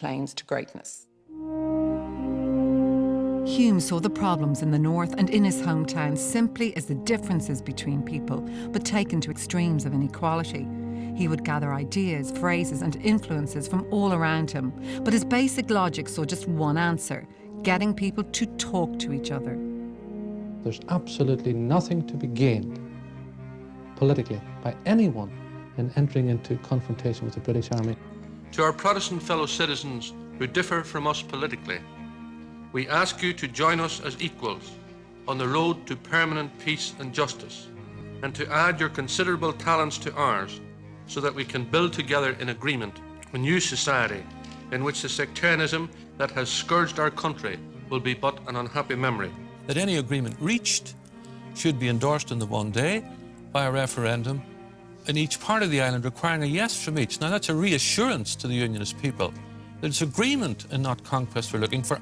claims to greatness. Hume saw the problems in the north and in his hometown simply as the differences between people, but taken to extremes of inequality. He would gather ideas, phrases and influences from all around him, but his basic logic saw just one answer: getting people to talk to each other. There's absolutely nothing to be gained politically by anyone in entering into confrontation with the British Army. To our Protestant fellow citizens who differ from us politically, we ask you to join us as equals on the road to permanent peace and justice, and to add your considerable talents to ours so that we can build together in agreement a new society in which the sectarianism that has scourged our country will be but an unhappy memory. That any agreement reached should be endorsed in the one day by a referendum in each part of the island requiring a yes from each. Now that's a reassurance to the Unionist people that it's agreement and not conquest we're looking for.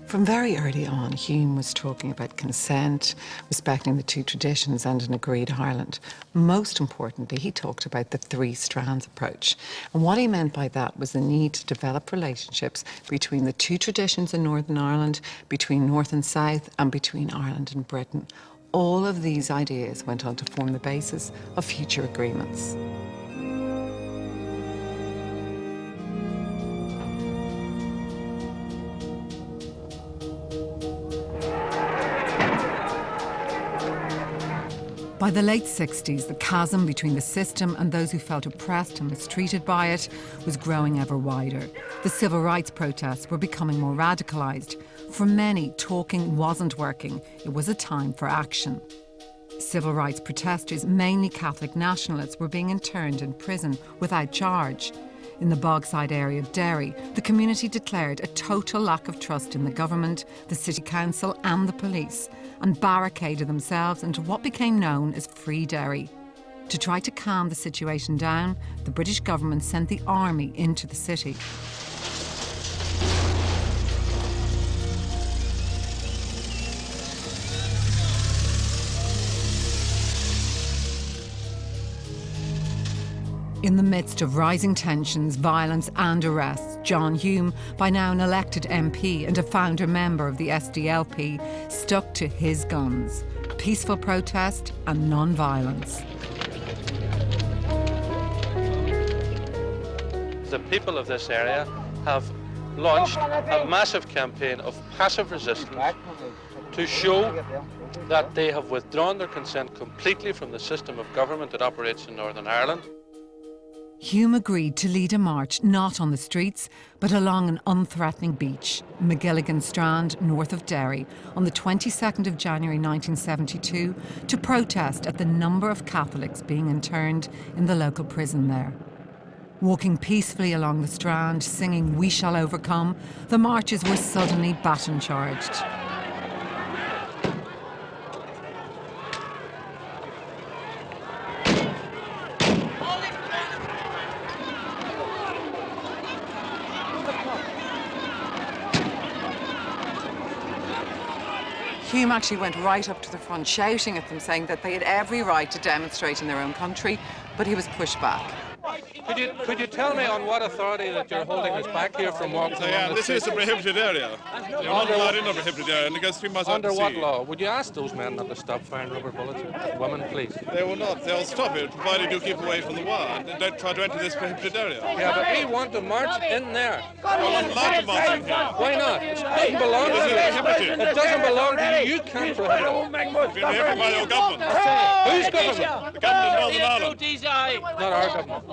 From very early on, Hume was talking about consent, respecting the two traditions and an agreed Ireland. Most importantly, he talked about the three strands approach. And what he meant by that was the need to develop relationships between the two traditions in Northern Ireland, between North and South, and between Ireland and Britain. All of these ideas went on to form the basis of future agreements. By the late 60s, the chasm between the system and those who felt oppressed and mistreated by it was growing ever wider. The civil rights protests were becoming more radicalised. For many, talking wasn't working. It was a time for action. Civil rights protesters, mainly Catholic nationalists, were being interned in prison without charge. In the Bogside area of Derry, the community declared a total lack of trust in the government, the city council and the police, and barricaded themselves into what became known as Free Derry. To try to calm the situation down, the British government sent the army into the city. In the midst of rising tensions, violence and arrests, John Hume, by now an elected MP and a founder member of the SDLP, stuck to his guns: peaceful protest and non-violence. The people of this area have launched a massive campaign of passive resistance to show that they have withdrawn their consent completely from the system of government that operates in Northern Ireland. Hume agreed to lead a march not on the streets, but along an unthreatening beach, McGilligan Strand, north of Derry, on the 22nd of January 1972, to protest at the number of Catholics being interned in the local prison there. Walking peacefully along the Strand, singing "We Shall Overcome," the marchers were suddenly baton-charged. Hume actually went right up to the front, shouting at them, saying that they had every right to demonstrate in their own country, but he was pushed back. Could you tell me on what authority that you're holding us back here from walking along the street? This is a prohibited area. You're not allowed in a prohibited area, and it goes 3 miles out to sea. Under what law? Would you ask those men not to stop firing rubber bullets at women, please? They will not. They'll stop it, provided you keep away from the war and don't try to enter this prohibited area. Yeah, but we want to march in there. You're not allowed to march in here. Why not? It doesn't belong to you. It doesn't belong to you. You can't prohibit it. You've been prohibited by your government. Whose government? The government of Northern Ireland. Not our government.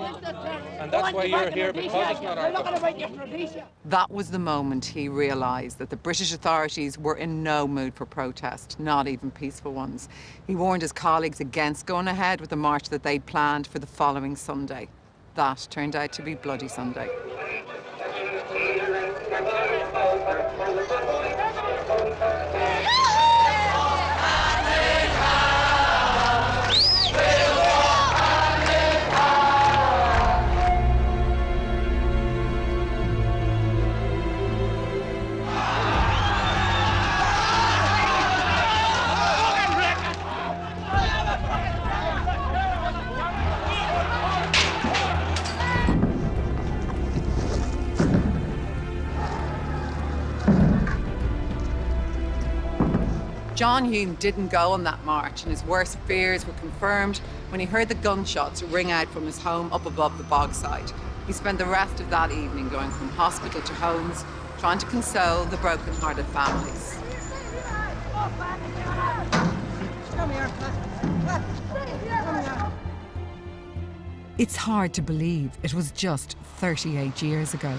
And that's why you're here, because it's not our government. That was the moment he realised that the British authorities were in no mood for protest, not even peaceful ones. He warned his colleagues against going ahead with the march that they'd planned for the following Sunday. That turned out to be Bloody Sunday. John Hume didn't go on that march, and his worst fears were confirmed when he heard the gunshots ring out from his home up above the bogside. He spent the rest of that evening going from hospital to homes, trying to console the broken-hearted families. It's hard to believe it was just 38 years ago.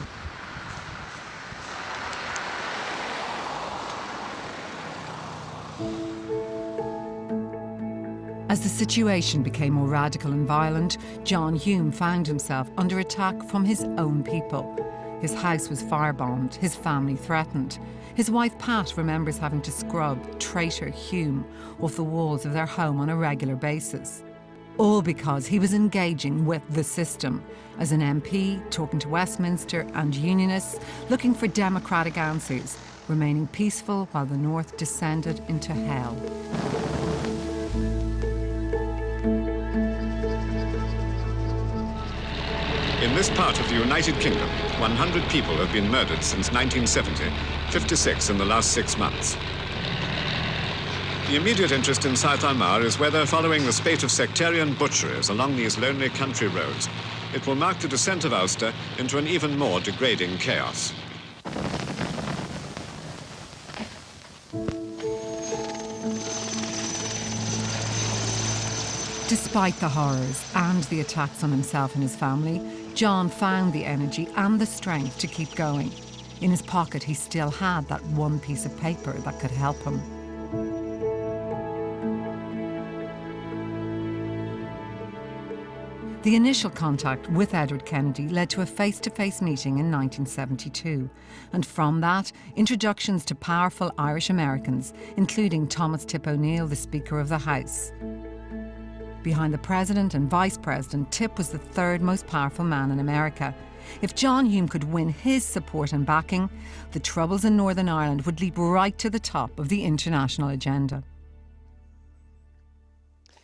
As the situation became more radical and violent, John Hume found himself under attack from his own people. His house was firebombed, his family threatened. His wife Pat remembers having to scrub traitor Hume off the walls of their home on a regular basis. All because he was engaging with the system, as an MP, talking to Westminster and unionists, looking for democratic answers, remaining peaceful while the North descended into hell. In this part of the United Kingdom, 100 people have been murdered since 1970, 56 in the last 6 months. The immediate interest in South Armagh is whether, following the spate of sectarian butcheries along these lonely country roads, it will mark the descent of Ulster into an even more degrading chaos. Despite the horrors and the attacks on himself and his family, John found the energy and the strength to keep going. In his pocket, he still had that one piece of paper that could help him. The initial contact with Edward Kennedy led to a face-to-face meeting in 1972, and from that, introductions to powerful Irish Americans, including Thomas Tip O'Neill, the Speaker of the House. Behind the President and Vice President, Tip was the third most powerful man in America. If John Hume could win his support and backing, the troubles in Northern Ireland would leap right to the top of the international agenda.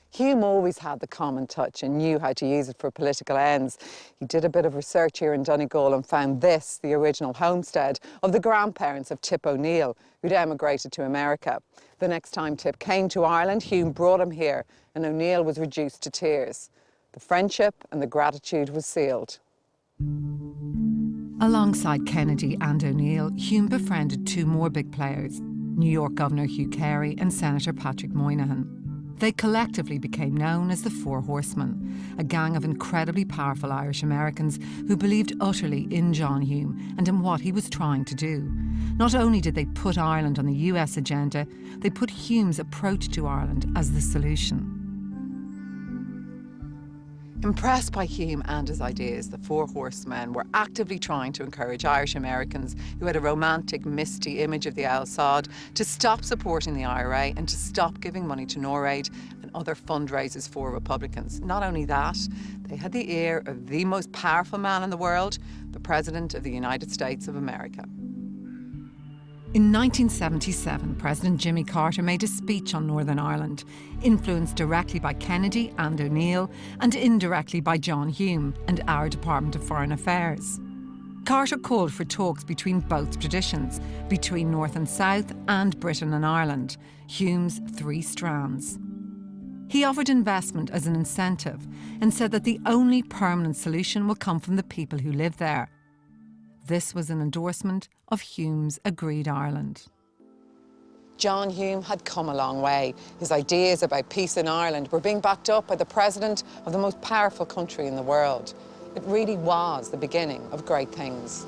Hume always had the common touch and knew how to use it for political ends. He did a bit of research here in Donegal and found this, the original homestead of the grandparents of Tip O'Neill, who'd emigrated to America. The next time Tip came to Ireland, Hume brought him here, and O'Neill was reduced to tears. The friendship and the gratitude was sealed. Alongside Kennedy and O'Neill, Hume befriended two more big players, New York Governor Hugh Carey and Senator Patrick Moynihan. They collectively became known as the Four Horsemen, a gang of incredibly powerful Irish Americans who believed utterly in John Hume and in what he was trying to do. Not only did they put Ireland on the US agenda, they put Hume's approach to Ireland as the solution. Impressed by Hume and his ideas, the Four Horsemen were actively trying to encourage Irish Americans who had a romantic, misty image of the Al Sadd to stop supporting the IRA and to stop giving money to NORAID and other fundraisers for Republicans. Not only that, they had the ear of the most powerful man in the world, the President of the United States of America. In 1977, President Jimmy Carter made a speech on Northern Ireland, influenced directly by Kennedy and O'Neill, and indirectly by John Hume and our Department of Foreign Affairs. Carter called for talks between both traditions, between North and South and Britain and Ireland, Hume's three strands. He offered investment as an incentive and said that the only permanent solution will come from the people who live there. This was an endorsement of Hume's Agreed Ireland. John Hume had come a long way. His ideas about peace in Ireland were being backed up by the President of the most powerful country in the world. It really was the beginning of great things.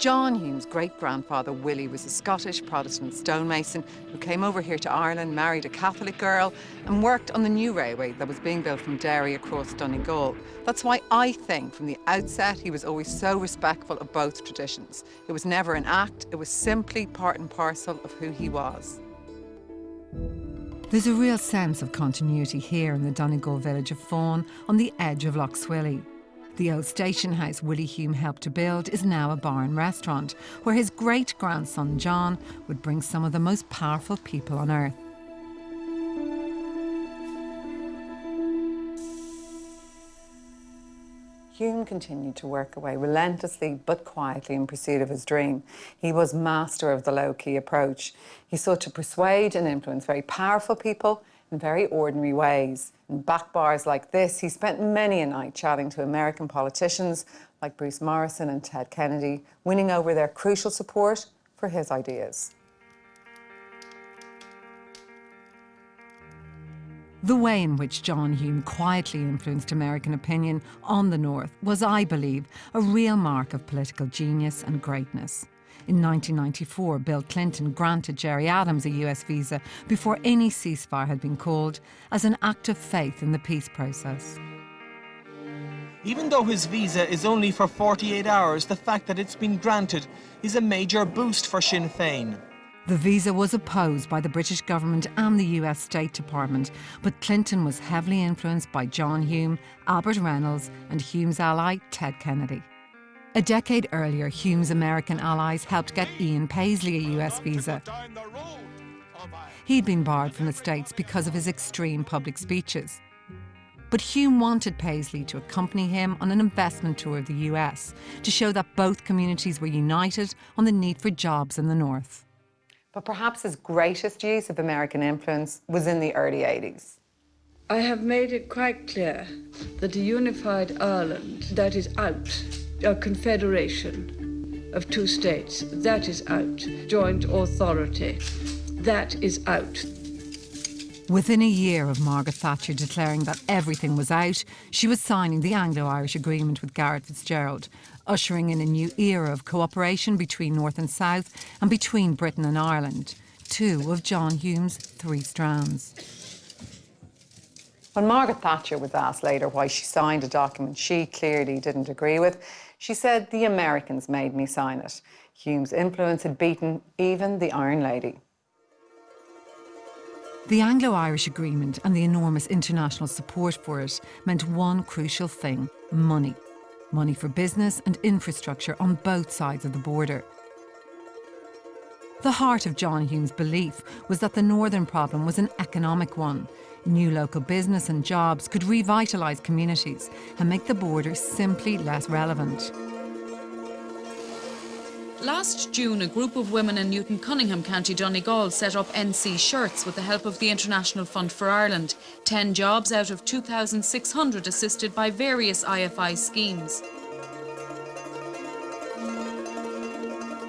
John Hume's great-grandfather Willie was a Scottish Protestant stonemason who came over here to Ireland, married a Catholic girl and worked on the new railway that was being built from Derry across Donegal. That's why I think from the outset he was always so respectful of both traditions. It was never an act, it was simply part and parcel of who he was. There's a real sense of continuity here in the Donegal village of Fawn on the edge of Lough Swilly. The old station house Willie Hume helped to build is now a bar and restaurant where his great-grandson John would bring some of the most powerful people on earth. Hume continued to work away relentlessly but quietly in pursuit of his dream. He was master of the low-key approach. He sought to persuade and influence very powerful people in very ordinary ways. In back bars like this, he spent many a night chatting to American politicians like Bruce Morrison and Ted Kennedy, winning over their crucial support for his ideas. The way in which John Hume quietly influenced American opinion on the North was, I believe, a real mark of political genius and greatness. In 1994, Bill Clinton granted Gerry Adams a US visa before any ceasefire had been called, as an act of faith in the peace process. Even though his visa is only for 48 hours, the fact that it's been granted is a major boost for Sinn Féin. The visa was opposed by the British government and the US State Department, but Clinton was heavily influenced by John Hume, Albert Reynolds and Hume's ally Ted Kennedy. A decade earlier, Hume's American allies helped get Ian Paisley a US visa. He'd been barred from the States because of his extreme public speeches. But Hume wanted Paisley to accompany him on an investment tour of the US to show that both communities were united on the need for jobs in the North. But perhaps his greatest use of American influence was in the early 80s. I have made it quite clear that a unified Ireland, that is out. A confederation of two states, that is out. Joint authority, that is out. Within a year of Margaret Thatcher declaring that everything was out, she was signing the Anglo-Irish Agreement with Garret FitzGerald, ushering in a new era of cooperation between North and South and between Britain and Ireland, two of John Hume's three strands. When Margaret Thatcher was asked later why she signed a document she clearly didn't agree with, she said, "The Americans made me sign it." Hume's influence had beaten even the Iron Lady. The Anglo-Irish Agreement and the enormous international support for it meant one crucial thing: money. Money for business and infrastructure on both sides of the border. The heart of John Hume's belief was that the northern problem was an economic one. New local business and jobs could revitalise communities and make the border simply less relevant. Last June, a group of women in Newton Cunningham, County Donegal, set up NC Shirts with the help of the International Fund for Ireland. 10 jobs out of 2,600 assisted by various IFI schemes.